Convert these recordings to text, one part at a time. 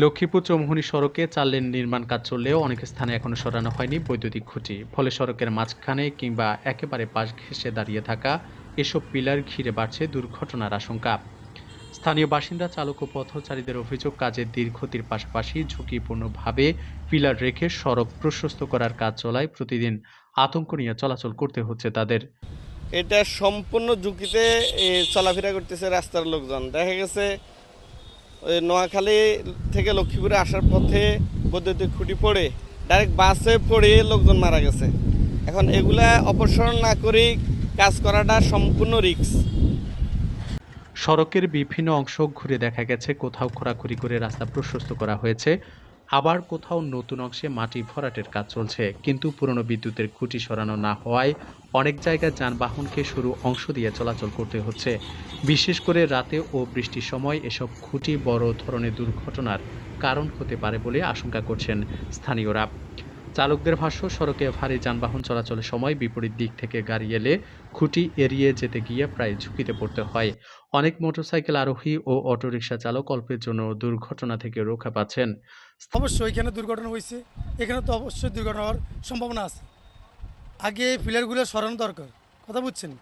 লক্ষ্মীপুর চৌমুহনী সড়কে ৪ লেন নির্মাণ কাজ চললেও অনেক স্থানে এখনো সরানো হয়নি বৈদ্যুতিক খুঁটি। ফলে সড়কের মাঝখানে কিংবা একেবারে পাশ ঘেঁষে দাঁড়িয়ে থাকা এসব পিলার ঘিরে বাড়ছে দুর্ঘটনার আশঙ্কা। স্থানীয় বাসিন্দা, চালক ও পথচারীদের অভিযোগ, কাজের দীর্ঘতির পাশাপাশি ঝুঁকিপূর্ণভাবে পিলার রেখে সড়ক প্রশস্ত করার কাজ চলায় প্রতিদিন আতঙ্ক নিয়ে চলাচল করতে হচ্ছে তাদের। এটা সম্পূর্ণ ঝুঁকিতে চলাফেরা করতেছে রাস্তার লোকজন। দেখা গেছে ওই নোয়াখালী থেকে লক্ষ্মীপুরে আসার পথে বৈদ্যুতিক খুঁটি পড়ে ডাইরেক্ট বাসে পড়ে লোকজন মারা গেছে। এখন এগুলা অপসারণ না করেই কাজ করাটা সম্পূর্ণ রিস্ক। সড়কের বিভিন্ন অংশ ঘুরে দেখা গেছে কোথাও খোঁড়াখুড়ি করে রাস্তা প্রশস্ত করা হয়েছে, আবার কোথাও নতুন অংশে মাটি ভরাটের কাজ চলছে। কিন্তু পুরনো বিদ্যুতের খুঁটি সরানো না হওয়ায় অনেক জায়গায় যানবাহনকে সরু অংশ দিয়ে চলাচল করতে হচ্ছে। বিশেষ করে রাতে ও বৃষ্টির সময় এসব খুঁটি বড় ধরনের দুর্ঘটনার কারণ হতে পারে বলে আশঙ্কা করছেন স্থানীয়রা। চালকদের ভাষ্য, সড়কে ভারী যানবাহন চলাচলের সময় বিপরীত দিক থেকে গাড়ি এলে খুঁটি এড়িয়ে যেতে গিয়ে প্রায় ঝুঁকিতে পড়তে হয়। অনেক মোটরসাইকেল আরোহী ও অটোরিকশা চালক অল্পের জন্য দুর্ঘটনা থেকে রক্ষা পাচ্ছেন। অবশ্যই এখানে দুর্ঘটনা হয়েছে, এখানে তো অবশ্যই দুর্ঘটনা হওয়ার সম্ভাবনা আছে। আগে এই পিলারগুলো সরানো দরকার, কথা বুঝছেন?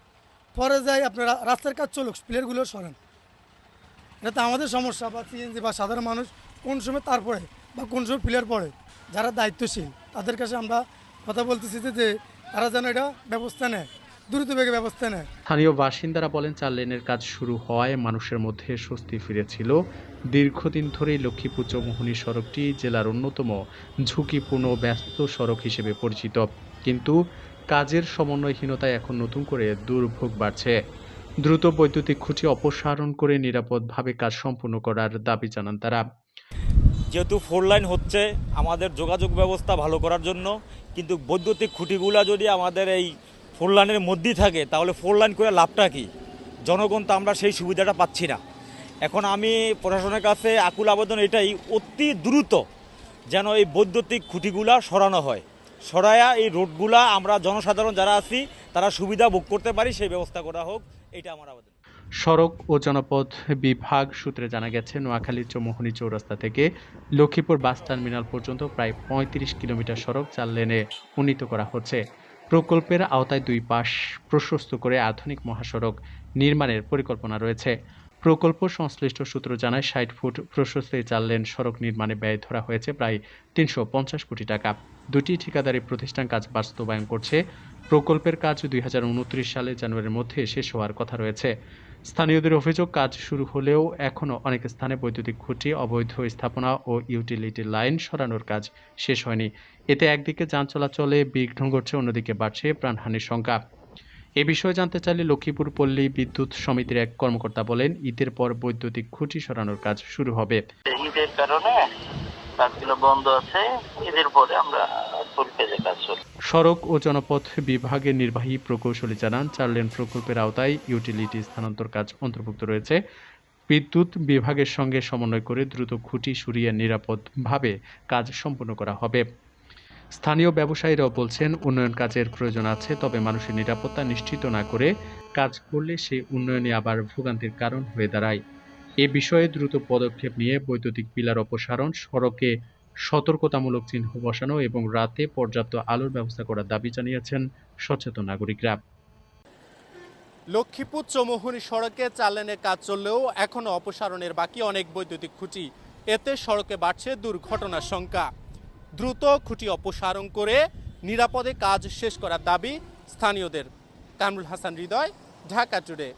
পরে যাই আপনারা রাস্তার কাজ চলুক, পিলারগুলো সরান। এটা তো আমাদের সমস্যা, বা সিএনজি বা সাধারণ মানুষ কোন সময় তারপরে বা কোন সময় পিলার পড়ে, যারা দায়িত্বশীল তাদের কাছে আমরা কথা বলতেছি যে তারা যেন এটা ব্যবস্থা নেয়, দ্রুতবেগে ব্যবস্থা নেয়। স্থানীয় বাসিন্দারা বলেন, ৪ লেনের কাজ শুরু হওয়ায় মানুষের মধ্যে স্বস্তি ফিরেছিল। দীর্ঘদিন ধরেই লক্ষ্মীপুর চৌমুহনী সড়কটি জেলার অন্যতম ঝুঁকিপূর্ণ ও ব্যস্ত সড়ক হিসেবে পরিচিত। কিন্তু কাজের সমন্বয়হীনতায় এখন নতুন করে দুর্ভোগ বাড়ছে। দ্রুত বৈদ্যুতিক খুঁটি অপসারণ করে নিরাপদভাবে কাজ সম্পূর্ণ করার দাবি জানান তারা। যেহেতু 4 লাইন হচ্ছে আমাদের যোগাযোগ ব্যবস্থা ভালো করার জন্য, কিন্তু বৈদ্যুতিক খুঁটিগুলা যদি আমাদের এই 4 লাইনের মধ্যেই থাকে তাহলে 4 লাইন করে লাভটা কি? জনগণ তো আমরা সেই সুবিধাটা পাচ্ছি না। এখন আমি প্রশাসনের কাছে আকুল আবেদন এটাই, অতি দ্রুত যেন এই বৈদ্যুতিক খুঁটিগুলা সরানো হয়, সরায়া এই রোডগুলা আমরা জনসাধারণ যারা আছি তারা সুবিধা ভোগ করতে পারি, সেই ব্যবস্থা করা হোক, এটা আমার আবেদন। সড়ক ও জনপথ বিভাগ সূত্রে জানা গেছে, নোয়াখালীর চৌমুহনী চৌরাস্তা থেকে লক্ষ্মীপুর বাস টার্মিনাল পর্যন্ত প্রায় ৩৫ কিলোমিটার সড়ক ৪ লেনে উন্নীত করা হচ্ছে। প্রকল্পের আওতায় দুই পাশ প্রশস্ত করে আধুনিক মহাসড়ক নির্মাণের পরিকল্পনা রয়েছে। প্রকল্প সংশ্লিষ্ট সূত্র জানায়, ৬০ ফুট প্রশস্ত এই ৪ লেন সড়ক নির্মাণে ব্যয় ধরা হয়েছে প্রায় ৩৫০ কোটি টাকা। দুটি ঠিকাদারি প্রতিষ্ঠান কাজ বাস্তবায়ন করছে। প্রকল্পের কাজ ২০২৯ সালে জানুয়ারির মধ্যে শেষ হওয়ার কথা রয়েছে। স্থানীয়দের অভিযোগ, কাজ শুরু হলেও এখনও অনেক স্থানে বৈদ্যুতিক খুঁটি, অবৈধ স্থাপনা ও ইউটিলিটি লাইন সরানোর কাজ শেষ হয়নি। এতে একদিকে যান চলাচলে বিঘ্ন ঘটছে, অন্যদিকে বাড়ছে প্রাণহানির শঙ্কা। এ বিষয়ে জানতে চাইলে লক্ষ্মীপুর পল্লী বিদ্যুৎ সমিতির এক কর্মকর্তা বলেন, ঈদের পর বৈদ্যুতিক খুঁটি সরানোর কাজ শুরু হবে। ঈদের কারণে কাজগুলো বন্ধ আছে, ঈদের পরে আমরা ফুল পেজে কাজ শুরু। সড়ক ও জনপথ বিভাগের নির্বাহী প্রকৌশলী জানান, ৪ লেন প্রকল্পের আওতায় ইউটিলিটি স্থানান্তর কাজ অন্তর্ভুক্ত রয়েছে। বিদ্যুৎ বিভাগের সঙ্গে সমন্বয় করে দ্রুত খুঁটি সরিয়ে নিরাপদভাবে কাজ সম্পন্ন করা হবে। স্থানীয় ব্যবসায়ীরাও বলছেন, উন্নয়ন কাজের প্রয়োজন আছে, তবে মানুষের নিরাপত্তা নিশ্চিত না করে কাজ করলে সেই উন্নয়নে আবার ভোগান্তির কারণ হয়ে দাঁড়ায়। এ বিষয়ে দ্রুত পদক্ষেপ নিয়ে বৈদ্যুতিক পিলার অপসারণ, সড়কে সতর্কতামূলক চিহ্ন বসানো এবং রাতে পর্যাপ্ত আলোর ব্যবস্থা করার দাবি জানিয়েছেন সচেতন নাগরিকরা। লক্ষ্মীপুর চৌমুহনী সড়কে ৪ লেনের কাজ চললেও এখনও অপসারণের বাকি অনেক বৈদ্যুতিক খুঁটি। এতে সড়কে বাড়ছে দুর্ঘটনার সংখ্যা। দ্রুত খুঁটি অপসারণ করে নিরাপদে কাজ শেষ করার দাবি স্থানীয়দের। কামরুল হাসান হৃদয়, ঢাকা টুডে।